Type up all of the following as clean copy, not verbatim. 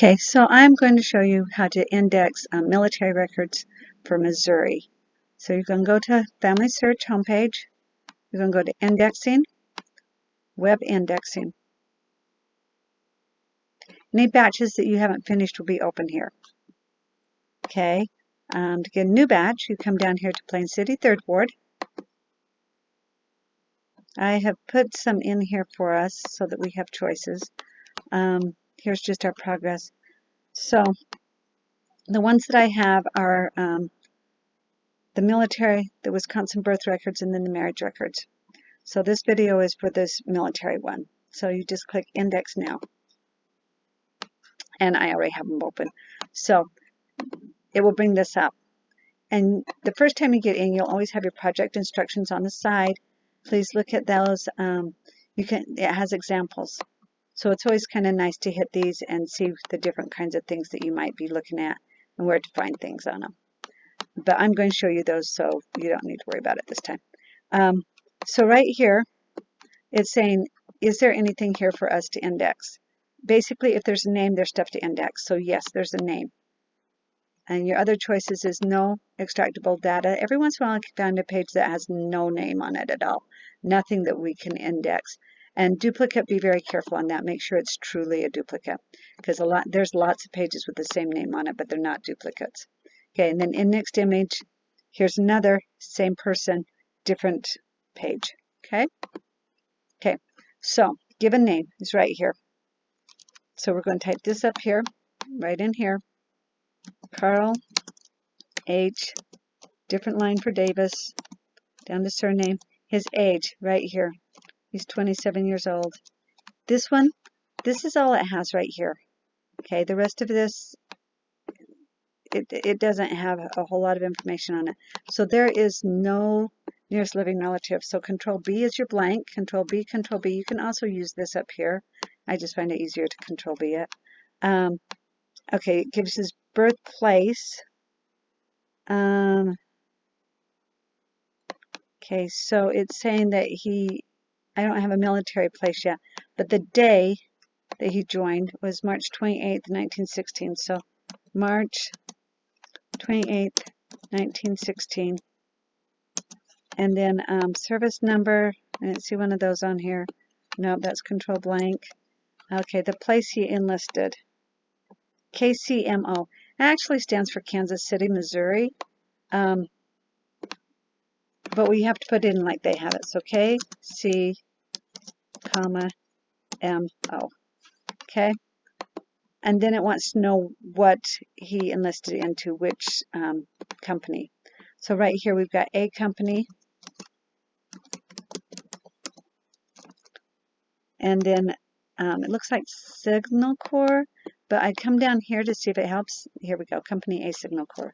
Okay, so I'm going to show you how to index military records for Missouri. So you're going to go to Family Search homepage. You're going to go to Indexing, Web Indexing. Any batches that you haven't finished will be open here. Okay, to get a new batch, you come down here to Plain City, 3rd Ward. I have put some in here for us so that we have choices. Here's just our progress. So the ones that I have are the military, the Wisconsin birth records, and then the marriage records. So this video is for this military one. So you just click Index Now. And I already have them open. So it will bring this up. And the first time you get in, you'll always have your project instructions on the side. Please look at those. It has examples. So it's always kind of nice to hit these and see the different kinds of things that you might be looking at and where to find things on them. But I'm going to show you those so you don't need to worry about it this time. So right here, it's saying, is there anything here for us to index? Basically, if there's a name, there's stuff to index. So yes, there's a name. And your other choices is no extractable data. Every once in a while, I can find a page that has no name on it at all. Nothing that we can index. And duplicate, be very careful on that. Make sure it's truly a duplicate. Because there's lots of pages with the same name on it, but they're not duplicates. Okay, and then indexed image. Here's another, same person, different page. Okay? Okay, so given name is right here. So we're going to type this up here, right in here. Carl H, different line for Davis, down to surname. His age, right here. He's 27 years old. This one, this is all it has right here. Okay, the rest of this, it doesn't have a whole lot of information on it. So there is no nearest living relative. So Control B is your blank. Control B, Control B. You can also use this up here. I just find it easier to Control B it. Okay, it gives his birthplace. Okay, so it's saying that I don't have a military place yet, but the day that he joined was March 28th, 1916. So March 28th, 1916. And then service number, I didn't see one of those on here. No, that's Control blank. Okay, the place he enlisted. KCMO. It actually stands for Kansas City, Missouri. But we have to put in like they have it. So KC, comma, MO. Okay? And then it wants to know what he enlisted into, which company. So right here we've got A company. And then it looks like Signal Corps. But I come down here to see if it helps. Here we go, Company A Signal Corps.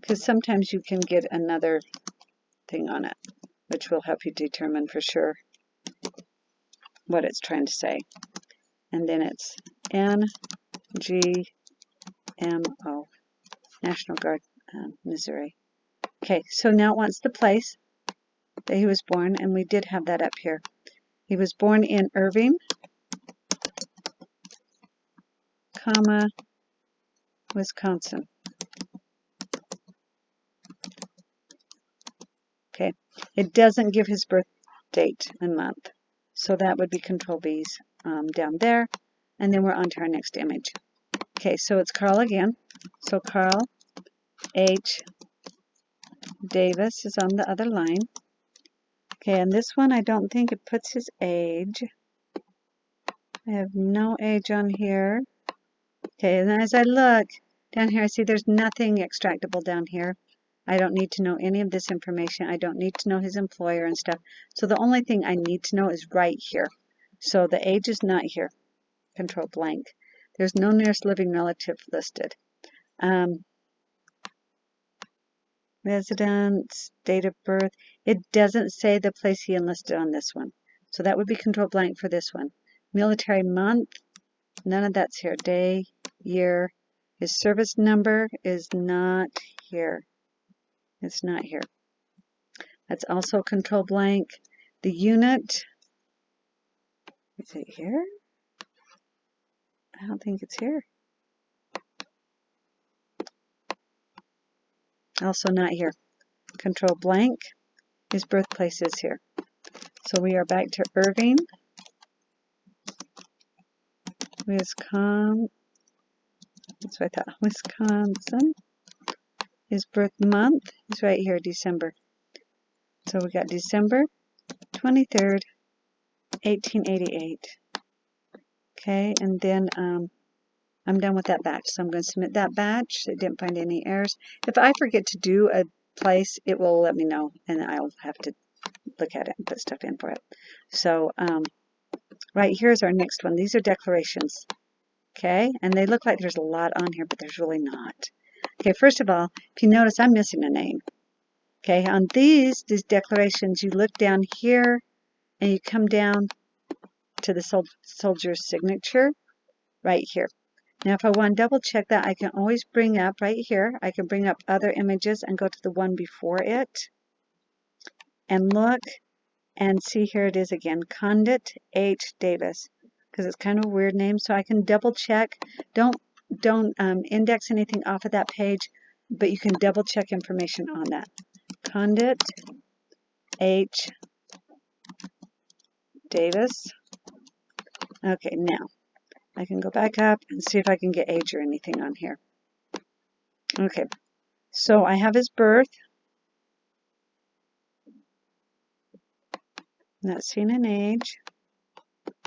Because sometimes you can get another thing on it, which will help you determine for sure what it's trying to say. And then it's NGMO, National Guard, Missouri. Okay, so now it wants the place that he was born, and we did have that up here. He was born in Irving, comma, Wisconsin. Okay, it doesn't give his birth date and month, so that would be Control B's down there, and then we're on to our next image. Okay, so it's Carl again. So Carl H. Davis is on the other line. Okay, and this one I don't think it puts his age. I have no age on here. Okay, and as I look down here, I see there's nothing extractable down here. I don't need to know any of this information. I don't need to know his employer and stuff. So the only thing I need to know is right here. So the age is not here. Control blank. There's no nearest living relative listed. Residence, date of birth. It doesn't say the place he enlisted on this one. So that would be Control blank for this one. Military month. None of that's here. Day, year. His service number is not here. It's not here. That's also Control blank. The unit, is it here? I don't think it's here. Also not here. Control blank. His birthplace is here. So we are back to Irving, Wisconsin. That's what I thought. Wisconsin. His birth month is right here, December. So we got December 23rd, 1888. Okay, and then I'm done with that batch. So I'm going to submit that batch. It didn't find any errors. If I forget to do a place, it will let me know, and I'll have to look at it and put stuff in for it. So right here is our next one. These are declarations. Okay, and they look like there's a lot on here, but there's really not. Okay, first of all, if you notice, I'm missing a name. Okay, on these declarations, you look down here and you come down to the soldier's signature right here. Now, if I want to double check that, I can always bring up right here. I can bring up other images and go to the one before it and look and see, here it is again, Condit H. Davis, because it's kind of a weird name. So I can double check. Don't index anything off of that page, but you can double check information on that. Condit H. Davis. Okay, now I can go back up and see if I can get age or anything on here. Okay, so I have his birth. Not seeing an age.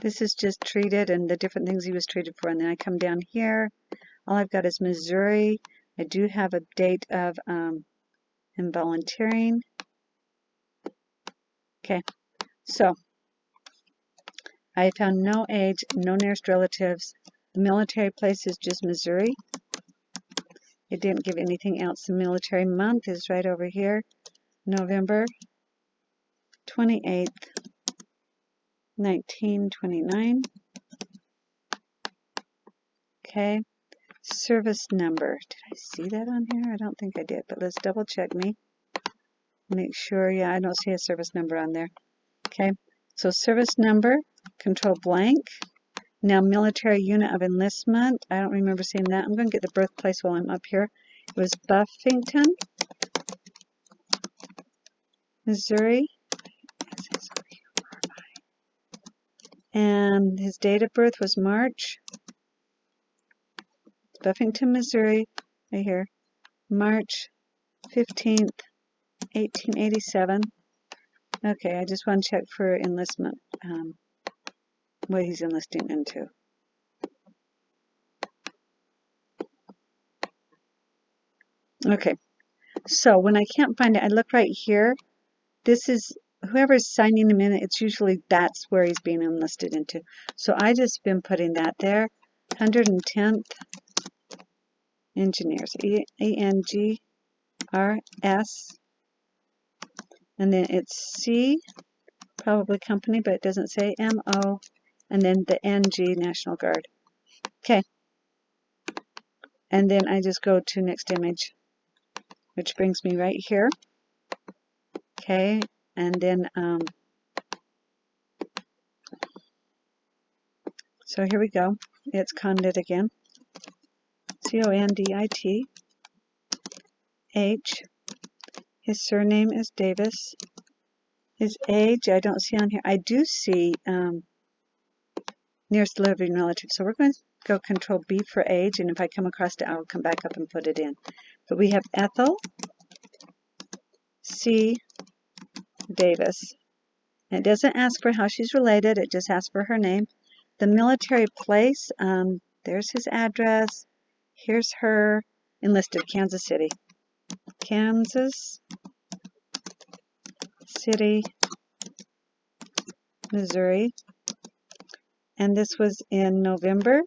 This is just treated and the different things he was treated for. And then I come down here. All I've got is Missouri. I do have a date of involunteering. Okay, so I found no age, no nearest relatives. The military place is just Missouri. It didn't give anything else. The military month is right over here, November 28th, 1929. Okay, service number. Did I see that on here? I don't think I did, but let's double check me. Make sure, yeah, I don't see a service number on there. Okay, so service number, control blank. Now military unit of enlistment. I don't remember seeing that. I'm going to get the birthplace while I'm up here. It was Buffington, Missouri. And his date of birth was March. Buffington, Missouri, right here. March 15th, 1887. Okay, I just want to check for enlistment, what he's enlisting into. Okay, so when I can't find it, I look right here. This is whoever's signing him in, it's usually that's where he's being enlisted into. So I just been putting that there. 110th Engineers, ENGRS. And then it's C, probably company, but it doesn't say MO. And then the NG, National Guard. Okay. And then I just go to next image, which brings me right here. Okay. And then, so here we go. It's Condit again. C-O-N-D-I-T. H. His surname is Davis. His age, I don't see on here. I do see nearest living relative. So we're going to go Control B for age, and if I come across it, I'll come back up and put it in. But we have Ethel C. Davis. And it doesn't ask for how she's related. It just asks for her name. The military place, there's his address. Here's her enlisted, Kansas City. Kansas City, Missouri. And this was in November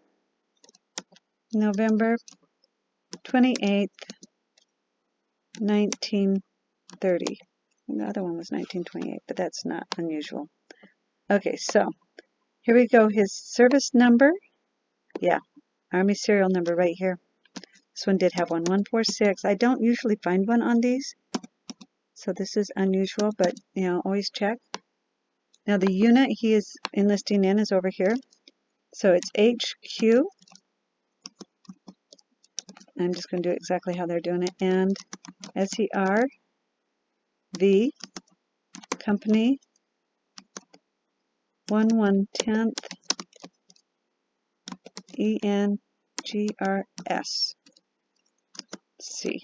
28th, 1930. The other one was 1928, but that's not unusual. Okay, so here we go. His service number, yeah, Army serial number right here. This one did have one, 146. I don't usually find one on these, so this is unusual, but you know, always check. Now the unit he is enlisting in is over here. So it's HQ I'm just going to do it exactly how they're doing it. And SER V company 1/110th ENGRS C.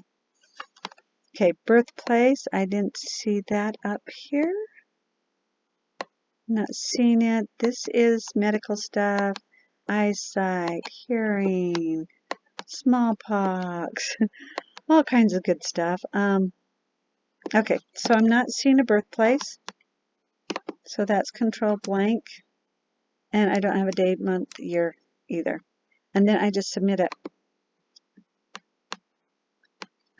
Okay, birthplace. I didn't see that up here. Not seeing it. This is medical stuff. Eyesight, hearing, smallpox, all kinds of good stuff. Okay, so I'm not seeing a birthplace. So that's control blank. And I don't have a day, month, year either. And then I just submit it.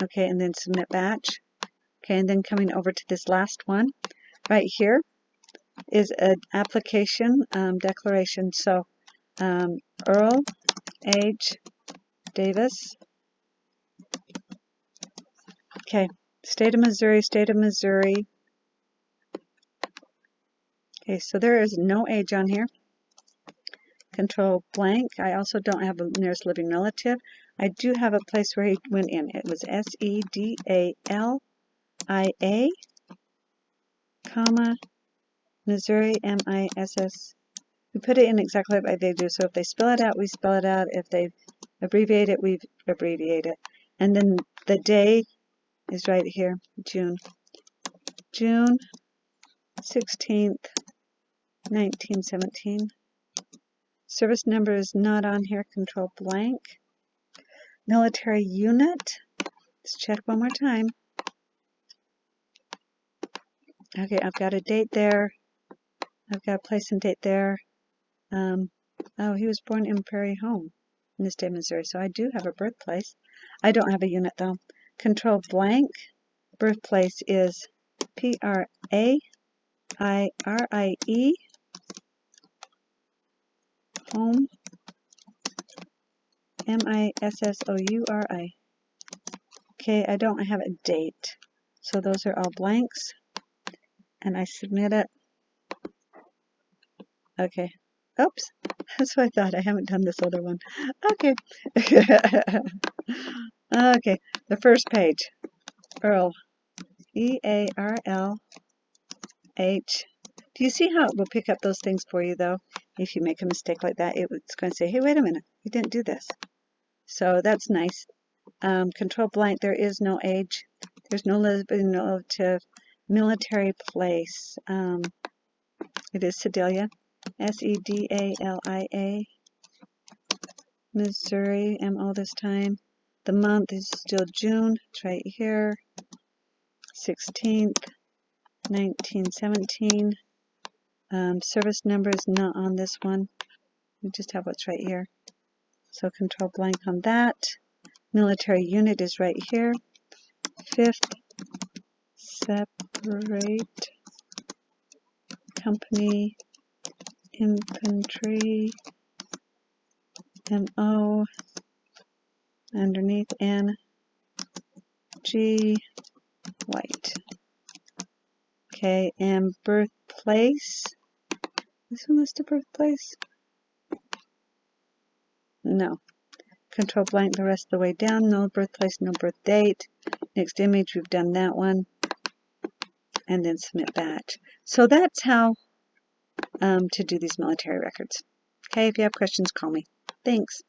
Okay, and then submit batch. Okay, and then coming over to this last one right here is an application declaration. So Earl H. Davis. Okay, state of Missouri, state of Missouri. Okay, so there is no age on here. Control blank. I also don't have a nearest living relative. I do have a place where he went in. It was SEDALIA, comma, Missouri, MISS. We put it in exactly like they do. So if they spell it out, we spell it out. If they abbreviate it, we abbreviate it. And then the day is right here, June 16th, 1917. Service number is not on here, control blank. Military unit, let's check one more time. Okay, I've got a date there. I've got a place and date there. Oh, he was born in Prairie Home in the state of Missouri, so I do have a birthplace. I don't have a unit though. Control blank. Birthplace is PRAIRIE, home, MISSOURI. Okay, I don't have a date. So those are all blanks. And I submit it. Okay. Oops. That's what I thought. I haven't done this other one. Okay. Okay. The first page. Earl. EARLH. Do you see how it will pick up those things for you, though? If you make a mistake like that, it's going to say, hey, wait a minute. You didn't do this. So that's nice. Control blank. There is no age. There's no living relative. Military place. It is Sedalia. SEDALIA. Missouri. MO this time. The month is still June. It's right here. 16th, 1917. Service number is not on this one. We just have what's right here. So control blank on that. Military unit is right here. 5th Separate Company Infantry, MO, underneath N.G. White. Okay, and birthplace. This one is the birthplace? No. Control blank the rest of the way down. No birthplace, no birth date. Next image, we've done that one. And then submit batch. So that's how to do these military records. Okay, if you have questions, call me. Thanks.